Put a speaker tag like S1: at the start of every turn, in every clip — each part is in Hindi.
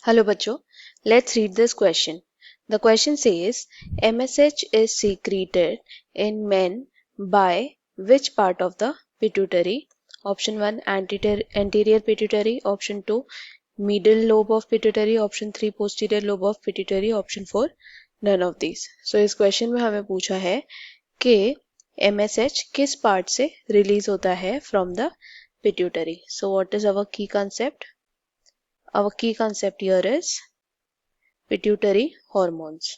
S1: Hello बच्चों, let's read this question. The question says MSH is secreted in men by which part of the pituitary? Option 1 anterior pituitary, option 2 middle lobe of pituitary, option 3 posterior lobe of pituitary, option 4 none of these. So इस question में हमें पूछा है कि MSH किस part से release होता है from the pituitary. So what is our key concept? Our key concept here is pituitary hormones.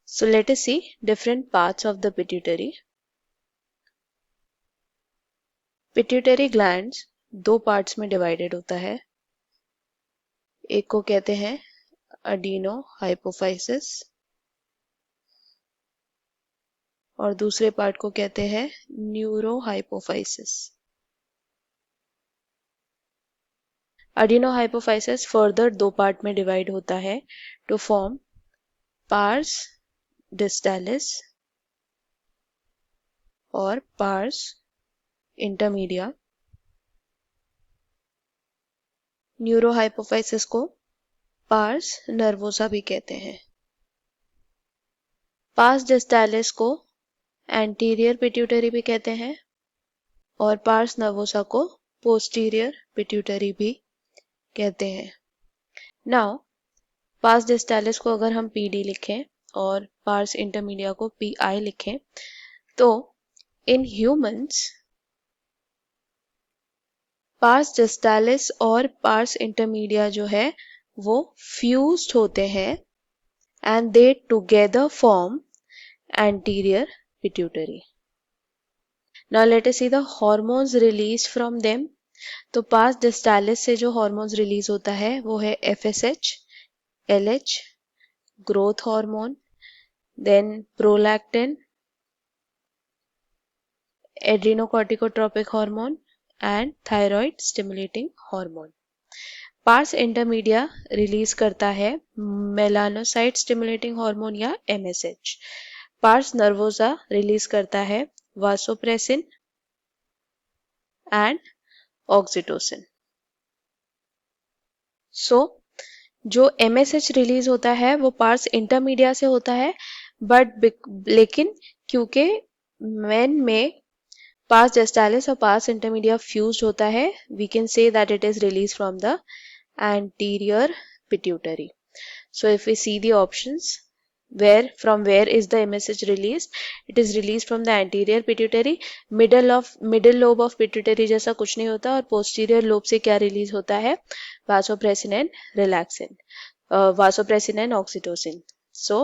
S1: So let us see different parts of the pituitary. Pituitary glands दो parts में divided होता है. एक को कहते हैं adenohypophysis और दूसरे part को कहते हैं neurohypophysis. Adenohypophysis further दो part में divide होता है to form pars distalis और pars intermedia. न्यूरोहाइपोफाइसिस को पार्स नर्वोसा भी कहते हैं. पार्स डिस्टालिस को एंटीरियर पिट्यूटरी भी कहते हैं और पार्स नर्वोसा को पोस्टीरियर पिट्यूटरी भी कहते हैं. नाउ पार्स डिस्टालिस को अगर हम पीडी लिखें और पार्स इंटरमीडिया को पीआई लिखें तो इन ह्यूमंस पार्स डिस्टालिस और पार्स इंटरमीडिया जो है वो फ्यूज्ड होते हैं and they together form anterior pituitary. Now let us see the hormones release from them. तो पार्स डिस्टालिस से जो हार्मोन्स रिलीज होता है वो है FSH, LH, growth hormone, then prolactin, adrenocorticotropic hormone and thyroid stimulating hormone. Pars intermedia release करता है मेलानोसाइट स्टिमुलेटिंग हार्मोन या एमएसएच. पार्स नर्वोसा रिलीज करता है वासोप्रेसिन एंड ऑक्सीटोसिन. सो जो एमएसएच रिलीज होता है वो पार्स इंटरमीडिया से होता है लेकिन क्योंकि मेन में पार्स डिस्टालिस और पार्स इंटरमीडिया फ्यूज्ड होता है we can say that it is released from the anterior pituitary. So if we see the options, from where is the MSH released? It is released from the anterior pituitary. middle lobe of pituitary जैसा कुछ नहीं होता और posterior lobe से क्या release होता है? vasopressin and relaxin, vasopressin and oxytocin. So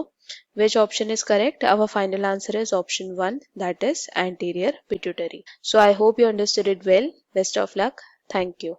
S1: which option is correct? Our final answer is option 1, that is anterior pituitary. So I hope you understood it well. Best of luck. Thank you.